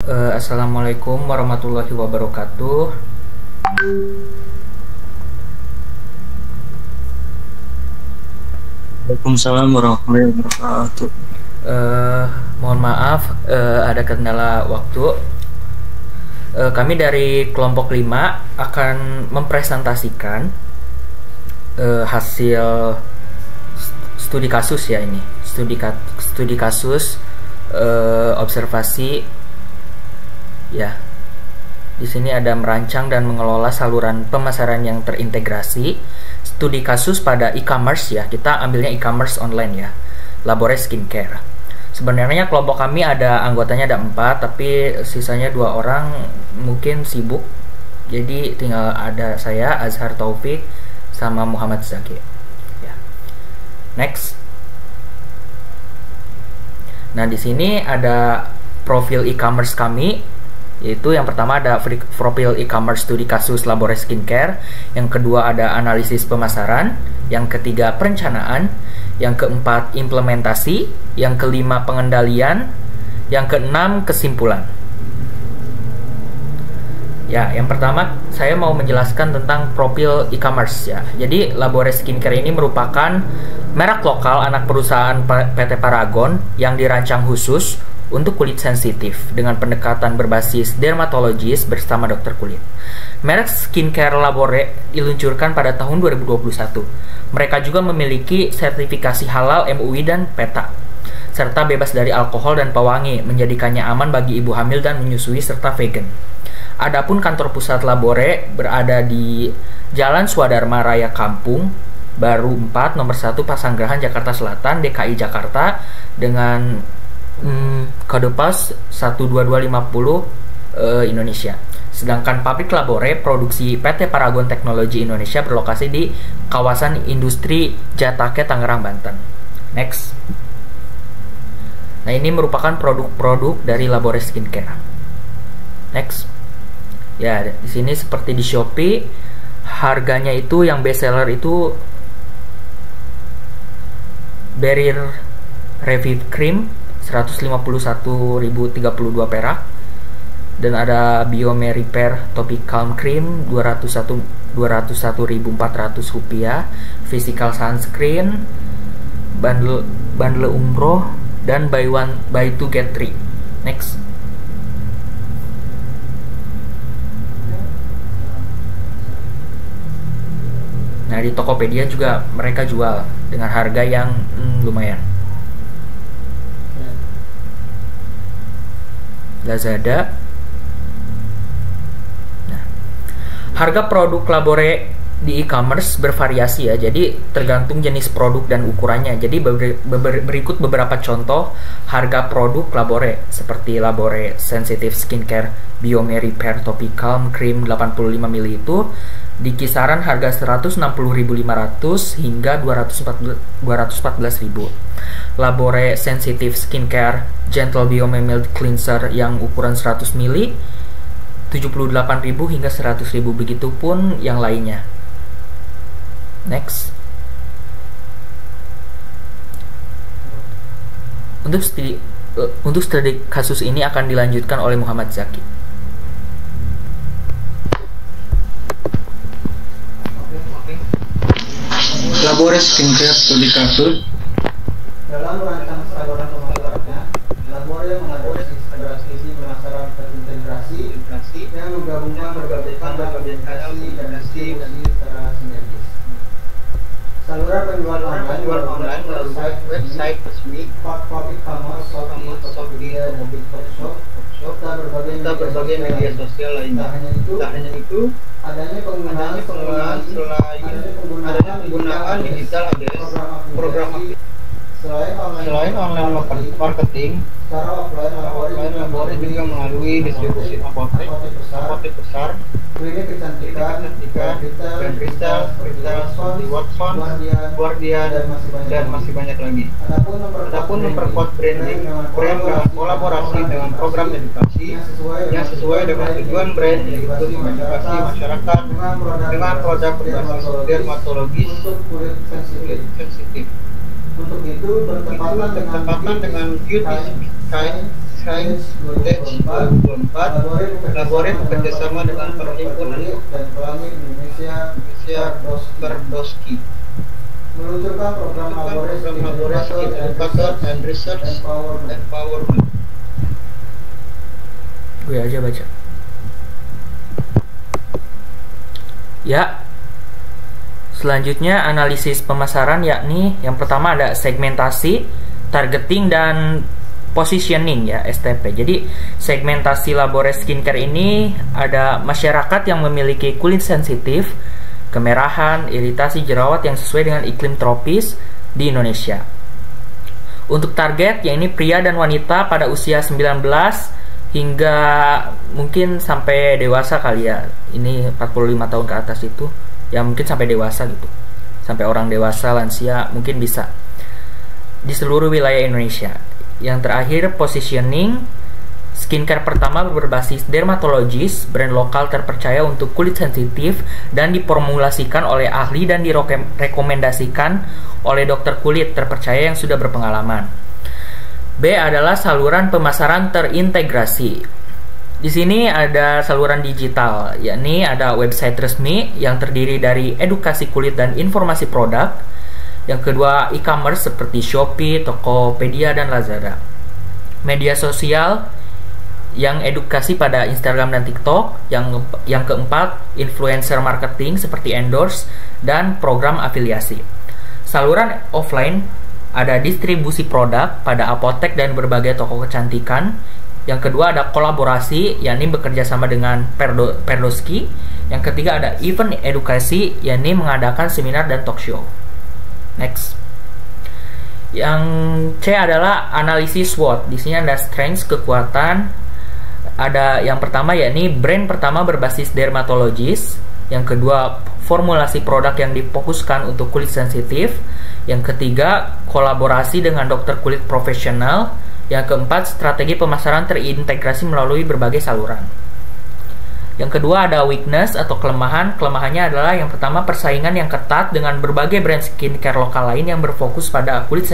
Assalamualaikum warahmatullahi wabarakatuh. Waalaikumsalam warahmatullahi wabarakatuh. Eh, Mohon maaf, ada kendala waktu. Kami dari kelompok 5 akan mempresentasikan hasil studi kasus ya ini. Studi kasus observasi ya. Di sini ada merancang dan mengelola saluran pemasaran yang terintegrasi. Studi kasus pada e-commerce ya. Kita ambilnya e-commerce online ya. Labore Skincare. Sebenarnya kelompok kami ada anggotanya ada 4, tapi sisanya 2 orang mungkin sibuk. Jadi tinggal ada saya, Azhar Taufik, sama Muhammad Zaki. Ya. Next. Nah, di sini ada profil e-commerce kami, yaitu yang pertama ada profil e-commerce studi kasus Labore Skincare, yang kedua ada analisis pemasaran, yang ketiga perencanaan, yang keempat implementasi, yang kelima pengendalian, yang keenam kesimpulan. Ya, yang pertama saya mau menjelaskan tentang profil e-commerce ya. Jadi Labore Skincare ini merupakan merek lokal anak perusahaan PT Paragon yang dirancang khusus untuk kulit sensitif dengan pendekatan berbasis dermatologis bersama dokter kulit. Merek skincare Labore diluncurkan pada tahun 2021. Mereka juga memiliki sertifikasi halal MUI dan PETA, serta bebas dari alkohol dan pewangi, menjadikannya aman bagi ibu hamil dan menyusui serta vegan. Adapun kantor pusat Labore berada di Jalan Swadharma Raya Kampung Baru 4 nomor 1 Pasanggerahan Jakarta Selatan, DKI Jakarta dengan kode pos 12250 Indonesia. Sedangkan pabrik Labore produksi PT Paragon Teknologi Indonesia berlokasi di kawasan industri Jatake, Tangerang, Banten. Next. Nah, ini merupakan produk-produk dari Labore Skincare. Next. Ya, di sini seperti di Shopee, harganya itu yang best seller itu Barrier Revive Cream 151.032 perak, dan ada Biome Repair Topical Cream 201.400 rupiah, Physical Sunscreen, bundle umroh, dan buy 2 get 3. Next. Nah, di Tokopedia juga mereka jual dengan harga yang lumayan. Lazada. Nah, harga produk Labore di e-commerce bervariasi ya, jadi tergantung jenis produk dan ukurannya. Jadi berikut beberapa contoh harga produk Labore, seperti Labore Sensitive Skincare Biome Repair Topical Cream 85 ml itu di kisaran harga 160.500 hingga 214.000. Labore Sensitive Skincare Gentle Biome Mild Cleanser yang ukuran 100 ml 78.000 hingga 100.000, begitupun yang lainnya. Next. Untuk studi kasus ini akan dilanjutkan oleh Muhammad Zaki. Labore Skincare studi kasus. Dalam merancang saluran pemasarannya, Labore mengadopsi strategi pemasaran terintegrasi yang menggabungkan berbagai komunikasi dan distribusi secara sinergis. Saluran penjualan online melalui website resmi, platform e-commerce, Shopee, Tokopedia, dan TikTok Shop, serta berbagai media sosial lainnya. Tak hanya itu, adanya penggunaan digital address, program selain online marketing, secara offline Labore juga melalui distribusi apotek besar, klinik kecantikan, dan berita di Watson, Guardian, dan masih banyak lagi. Adapun memperkuat branding dengan kolaborasi dengan program edukasi yang sesuai dengan tujuan brand, yaitu mengedukasi masyarakat dengan produk berbasis dermatologis untuk kulit sensitif. Untuk itu bertepatan dengan beauty Science Tech 2024, Labore bekerjasama dengan Perhimpunan dan Pelangi Indonesia Berdowski meluncurkan program Labore Skin Educator and Research Empowerment. Gue aja baca. Ya. Selanjutnya analisis pemasaran, yakni yang pertama ada segmentasi, targeting, dan positioning ya, STP. Jadi segmentasi Labore Skincare ini ada masyarakat yang memiliki kulit sensitif, kemerahan, iritasi, jerawat yang sesuai dengan iklim tropis di Indonesia. Untuk target, yakni pria dan wanita pada usia 19 hingga mungkin sampai dewasa kali ya. Ini 45 tahun ke atas itu. Ya mungkin sampai dewasa gitu. Sampai orang dewasa, lansia mungkin bisa. Di seluruh wilayah Indonesia. Yang terakhir, positioning. Skincare pertama berbasis dermatologis, brand lokal terpercaya untuk kulit sensitif dan diformulasikan oleh ahli dan direkomendasikan oleh dokter kulit terpercaya yang sudah berpengalaman. B adalah saluran pemasaran terintegrasi. Di sini ada saluran digital, yakni ada website resmi yang terdiri dari edukasi kulit dan informasi produk. Yang kedua, e-commerce seperti Shopee, Tokopedia, dan Lazada. Media sosial yang edukasi pada Instagram dan TikTok. Yang keempat, influencer marketing seperti endorse dan program afiliasi. Saluran offline ada distribusi produk pada apotek dan berbagai toko kecantikan. Yang kedua ada kolaborasi, yakni bekerja sama dengan Perdowski. Yang ketiga ada event edukasi, yakni mengadakan seminar dan talk show. Next. Yang C adalah analisis SWOT. Di sini ada strengths, kekuatan. Ada yang pertama yakni brand pertama berbasis dermatologis. Yang kedua, formulasi produk yang difokuskan untuk kulit sensitif. Yang ketiga, kolaborasi dengan dokter kulit profesional. Yang keempat, strategi pemasaran terintegrasi melalui berbagai saluran. Yang kedua ada weakness atau kelemahan. Kelemahannya adalah yang pertama, persaingan yang ketat dengan berbagai brand skincare lokal lain yang berfokus pada kulit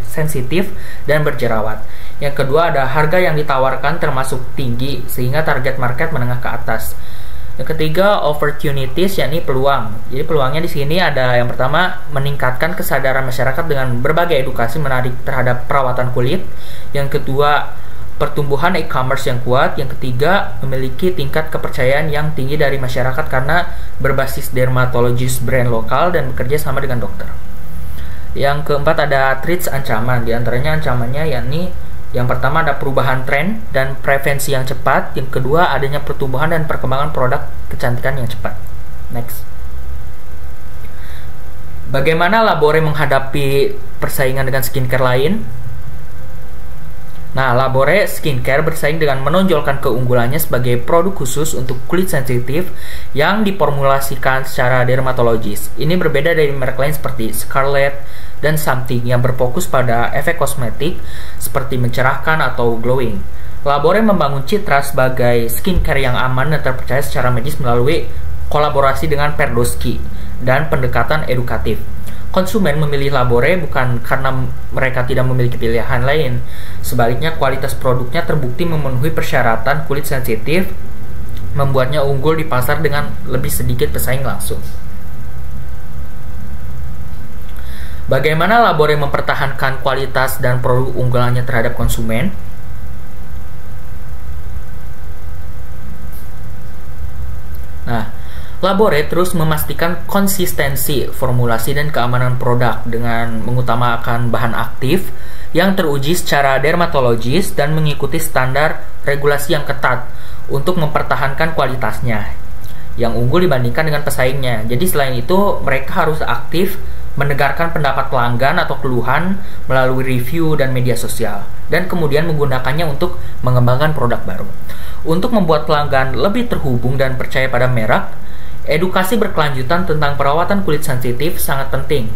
sensitif dan berjerawat. Yang kedua ada harga yang ditawarkan termasuk tinggi sehingga target market menengah ke atas. Yang ketiga, opportunities, yakni peluang. Jadi peluangnya di sini ada yang pertama, meningkatkan kesadaran masyarakat dengan berbagai edukasi menarik terhadap perawatan kulit. Yang kedua, pertumbuhan e-commerce yang kuat. Yang ketiga, memiliki tingkat kepercayaan yang tinggi dari masyarakat karena berbasis dermatologis brand lokal dan bekerja sama dengan dokter. Yang keempat ada threats, ancaman. Di antaranya ancamannya yakni yang pertama ada perubahan tren dan prevensi yang cepat. Yang kedua adanya pertumbuhan dan perkembangan produk kecantikan yang cepat. Next. Bagaimana Labore menghadapi persaingan dengan skincare lain? Nah, Labore Skincare bersaing dengan menonjolkan keunggulannya sebagai produk khusus untuk kulit sensitif yang diformulasikan secara dermatologis. Ini berbeda dari merek lain seperti Scarlett dan Something yang berfokus pada efek kosmetik seperti mencerahkan atau glowing. Labore membangun citra sebagai skincare yang aman dan terpercaya secara medis melalui kolaborasi dengan Perdowski dan pendekatan edukatif. Konsumen memilih Labore bukan karena mereka tidak memiliki pilihan lain. Sebaliknya, kualitas produknya terbukti memenuhi persyaratan kulit sensitif, membuatnya unggul di pasar dengan lebih sedikit pesaing langsung. Bagaimana Labore mempertahankan kualitas dan produk unggulannya terhadap konsumen? Nah, Labore terus memastikan konsistensi formulasi dan keamanan produk dengan mengutamakan bahan aktif yang teruji secara dermatologis dan mengikuti standar regulasi yang ketat untuk mempertahankan kualitasnya yang unggul dibandingkan dengan pesaingnya. Jadi selain itu, mereka harus aktif mendengarkan pendapat pelanggan atau keluhan melalui review dan media sosial, dan kemudian menggunakannya untuk mengembangkan produk baru. Untuk membuat pelanggan lebih terhubung dan percaya pada merek, edukasi berkelanjutan tentang perawatan kulit sensitif sangat penting.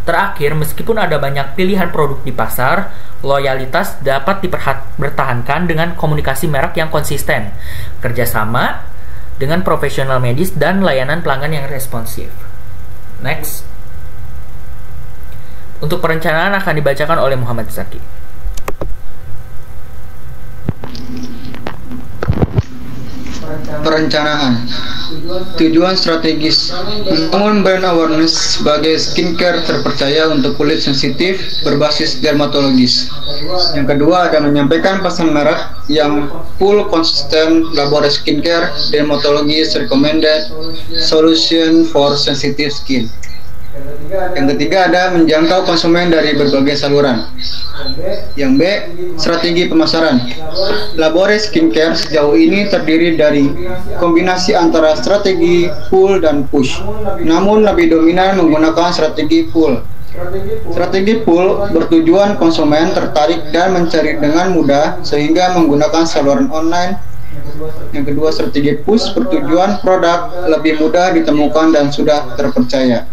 Terakhir, meskipun ada banyak pilihan produk di pasar, loyalitas dapat dipertahankan dengan komunikasi merek yang konsisten, kerjasama dengan profesional medis, dan layanan pelanggan yang responsif. Next. Untuk perencanaan akan dibacakan oleh Muhammad Zaki. perencanaan. Tujuan strategis: membangun brand awareness sebagai skincare terpercaya untuk kulit sensitif berbasis dermatologis. Yang kedua ada menyampaikan pesan merek yang full konsisten, Labore Skincare, dermatologist recommended solution for sensitive skin. Yang ketiga ada menjangkau konsumen dari berbagai saluran. Yang B, strategi pemasaran. Labore Skincare sejauh ini terdiri dari kombinasi antara strategi pull dan push, namun lebih dominan menggunakan strategi pull. Strategi pull bertujuan konsumen tertarik dan mencari dengan mudah sehingga menggunakan saluran online. Yang kedua, strategi push bertujuan produk lebih mudah ditemukan dan sudah terpercaya.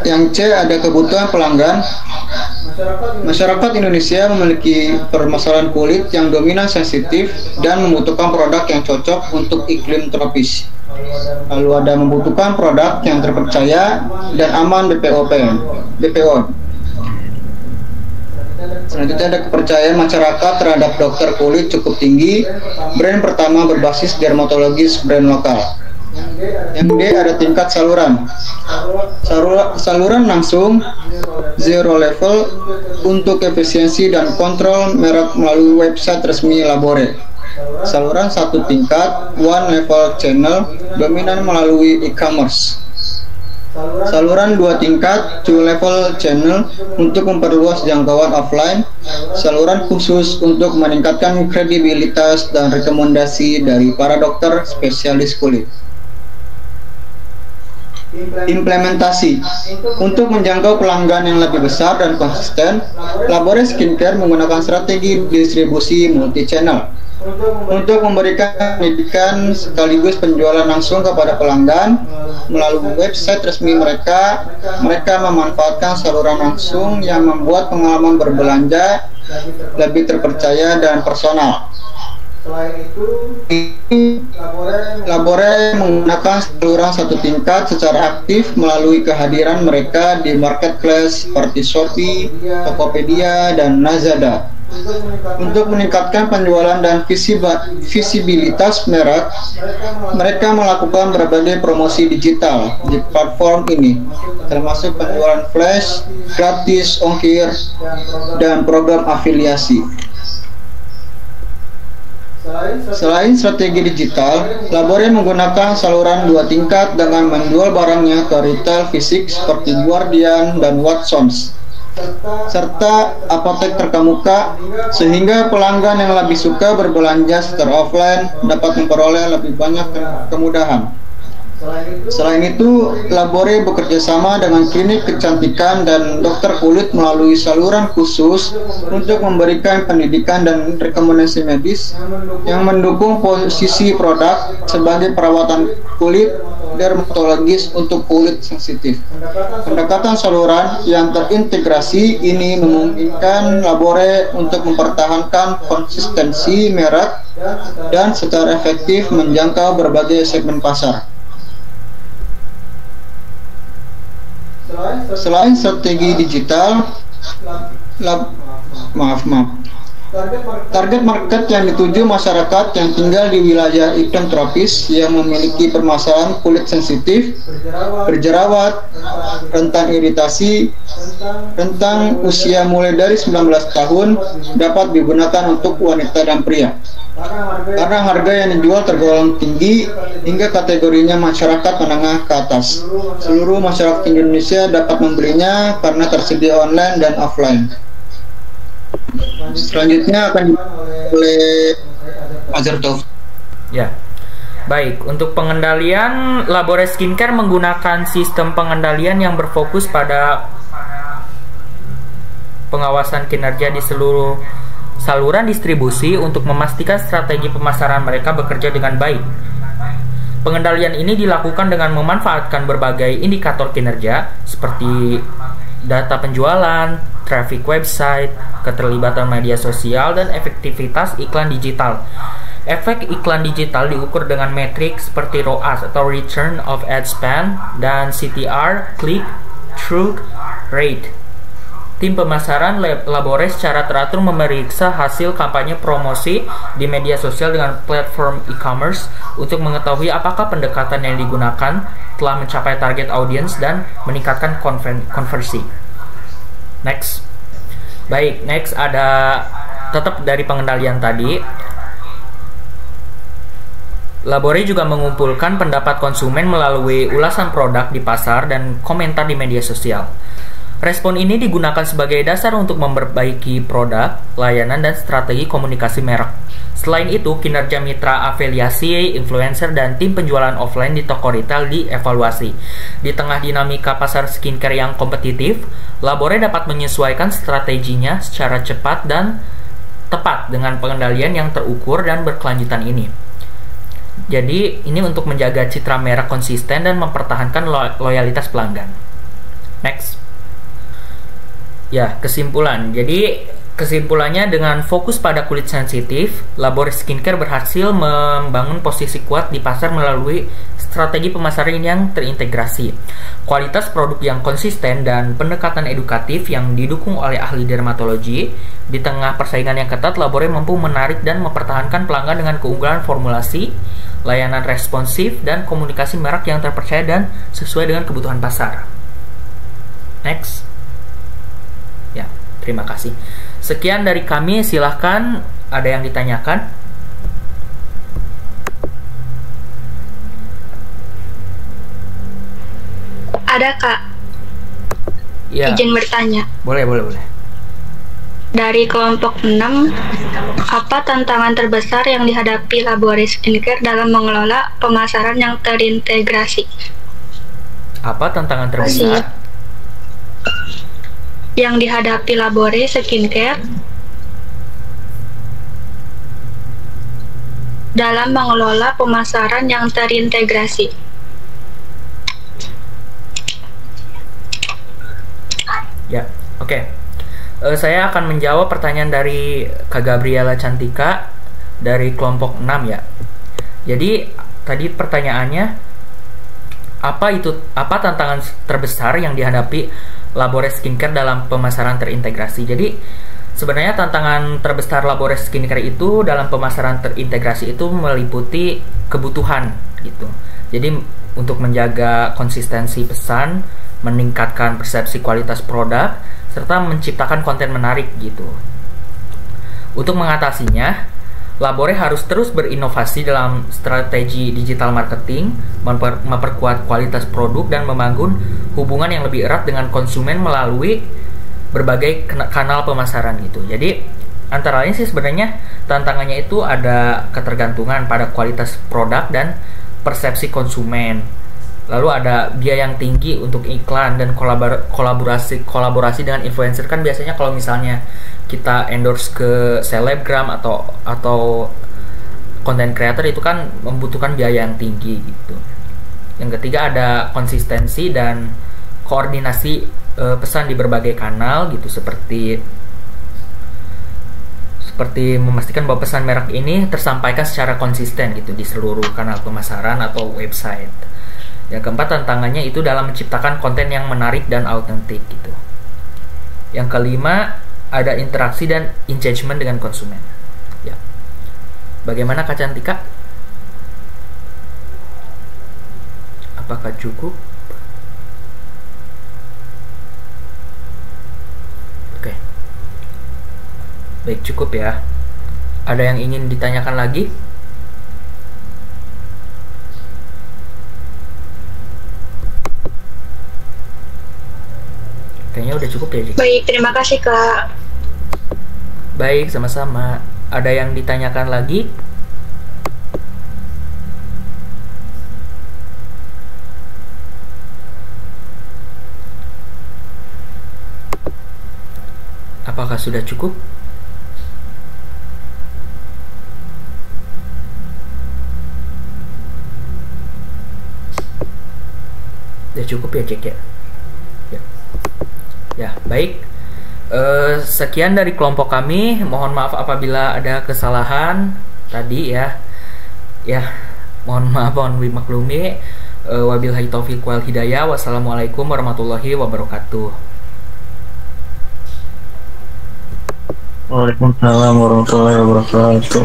Yang C ada kebutuhan pelanggan. Masyarakat Indonesia memiliki permasalahan kulit yang dominan sensitif dan membutuhkan produk yang cocok untuk iklim tropis. Lalu ada membutuhkan produk yang terpercaya dan aman BPO. Selanjutnya ada kepercayaan masyarakat terhadap dokter kulit cukup tinggi. Brand pertama berbasis dermatologis, brand lokal. Yang D ada tingkat saluran. Saluran langsung zero level untuk efisiensi dan kontrol merek melalui website resmi Labore. Saluran satu tingkat one level channel dominan melalui e-commerce. Saluran dua tingkat two level channel untuk memperluas jangkauan offline. Saluran khusus untuk meningkatkan kredibilitas dan rekomendasi dari para dokter spesialis kulit. Implementasi. Untuk menjangkau pelanggan yang lebih besar dan konsisten, Labore Skincare menggunakan strategi distribusi multi-channel. Untuk memberikan pendidikan sekaligus penjualan langsung kepada pelanggan melalui website resmi mereka memanfaatkan saluran langsung yang membuat pengalaman berbelanja lebih terpercaya dan personal. Selain itu, Labore menggunakan saluran satu tingkat secara aktif melalui kehadiran mereka di marketplace seperti Shopee, Tokopedia, dan Lazada. Untuk meningkatkan penjualan dan visibilitas merek, mereka melakukan berbagai promosi digital di platform ini, termasuk penjualan flash, gratis, ongkir, dan program afiliasi. Selain strategi digital, Labore menggunakan saluran dua tingkat dengan menjual barangnya ke retail fisik seperti Guardian dan Watsons, serta apotek terkemuka, sehingga pelanggan yang lebih suka berbelanja secara offline dapat memperoleh lebih banyak kemudahan. Selain itu, Labore bekerja sama dengan klinik kecantikan dan dokter kulit melalui saluran khusus untuk memberikan pendidikan dan rekomendasi medis yang mendukung posisi produk sebagai perawatan kulit dermatologis untuk kulit sensitif. Pendekatan saluran yang terintegrasi ini memungkinkan Labore untuk mempertahankan konsistensi merek dan secara efektif menjangkau berbagai segmen pasar. Selain strategi digital, target market yang dituju masyarakat yang tinggal di wilayah iklim tropis yang memiliki permasalahan kulit sensitif, berjerawat, rentan iritasi, rentang usia mulai dari 19 tahun, dapat digunakan untuk wanita dan pria. Karena harga yang dijual tergolong tinggi hingga kategorinya masyarakat menengah ke atas. Seluruh masyarakat Indonesia dapat membelinya karena tersedia online dan offline. Selanjutnya akan oleh Azhar Taufik. Ya. Baik, untuk pengendalian, Labore Skincare menggunakan sistem pengendalian yang berfokus pada pengawasan kinerja di seluruh saluran distribusi untuk memastikan strategi pemasaran mereka bekerja dengan baik. Pengendalian ini dilakukan dengan memanfaatkan berbagai indikator kinerja seperti data penjualan, traffic website, keterlibatan media sosial, dan efektivitas iklan digital. Efek iklan digital diukur dengan metrik seperti ROAS atau Return of Ad Spend dan CTR, Click Through Rate. Tim pemasaran Labore secara teratur memeriksa hasil kampanye promosi di media sosial dengan platform e-commerce untuk mengetahui apakah pendekatan yang digunakan telah mencapai target audiens dan meningkatkan konversi. Next. Baik, next ada tetap dari pengendalian tadi. Labore juga mengumpulkan pendapat konsumen melalui ulasan produk di pasar dan komentar di media sosial. Respon ini digunakan sebagai dasar untuk memperbaiki produk, layanan, dan strategi komunikasi merek. Selain itu, kinerja mitra afiliasi, influencer, dan tim penjualan offline di toko retail dievaluasi. Di tengah dinamika pasar skincare yang kompetitif, Labore dapat menyesuaikan strateginya secara cepat dan tepat dengan pengendalian yang terukur dan berkelanjutan ini. Jadi, ini untuk menjaga citra merek konsisten dan mempertahankan loyalitas pelanggan. Next. Ya, kesimpulan. Jadi, kesimpulannya dengan fokus pada kulit sensitif, Labore Skincare berhasil membangun posisi kuat di pasar melalui strategi pemasaran yang terintegrasi, kualitas produk yang konsisten, dan pendekatan edukatif yang didukung oleh ahli dermatologi. Di tengah persaingan yang ketat, Labore mampu menarik dan mempertahankan pelanggan dengan keunggulan formulasi, layanan responsif, dan komunikasi merek yang terpercaya dan sesuai dengan kebutuhan pasar. Next. Ya, terima kasih. Sekian dari kami, silahkan ada yang ditanyakan. Ada Kak, Ya, izin bertanya. boleh. Dari kelompok 6, apa tantangan terbesar yang dihadapi Labore Skincare dalam mengelola pemasaran yang terintegrasi? Apa tantangan terbesar? Yang dihadapi Labore Skincare dalam mengelola pemasaran yang terintegrasi. Ya, oke. Saya akan menjawab pertanyaan dari Kak Gabriela Cantika dari kelompok 6 ya. Jadi tadi pertanyaannya, apa tantangan terbesar yang dihadapi Labore Skincare dalam pemasaran terintegrasi? Jadi sebenarnya tantangan terbesar Labore Skincare itu dalam pemasaran terintegrasi itu meliputi kebutuhan gitu. Jadi untuk menjaga konsistensi pesan, meningkatkan persepsi kualitas produk, serta menciptakan konten menarik gitu. Untuk mengatasinya, Labore harus terus berinovasi dalam strategi digital marketing, memperkuat kualitas produk, dan membangun hubungan yang lebih erat dengan konsumen melalui berbagai kanal pemasaran gitu. Jadi antara lain sih sebenarnya tantangannya itu ada ketergantungan pada kualitas produk dan persepsi konsumen. Lalu ada biaya yang tinggi untuk iklan dan kolaborasi dengan influencer. Kan biasanya kalau misalnya kita endorse ke selebgram atau content creator itu kan membutuhkan biaya yang tinggi gitu. Yang ketiga ada konsistensi dan koordinasi pesan di berbagai kanal gitu, seperti memastikan bahwa pesan merek ini tersampaikan secara konsisten gitu di seluruh kanal pemasaran atau website. Yang keempat tantangannya itu dalam menciptakan konten yang menarik dan autentik gitu. Yang kelima ada interaksi dan engagement dengan konsumen. Ya. Bagaimana Kak Cantika? Apakah cukup? Oke. Baik, cukup ya. Ada yang ingin ditanyakan lagi? Kayaknya udah cukup ya, Jik. Baik, terima kasih Kak. Baik, sama-sama. Ada yang ditanyakan lagi? Apakah sudah cukup? Udah cukup ya, Cek ya? Ya, baik. Sekian dari kelompok kami. Mohon maaf apabila ada kesalahan tadi ya. Ya, mohon maaf, mohon dimaklumi. Wabillahi taufiq wal hidayah. Wassalamualaikum warahmatullahi wabarakatuh. Waalaikumsalam warahmatullahi wabarakatuh.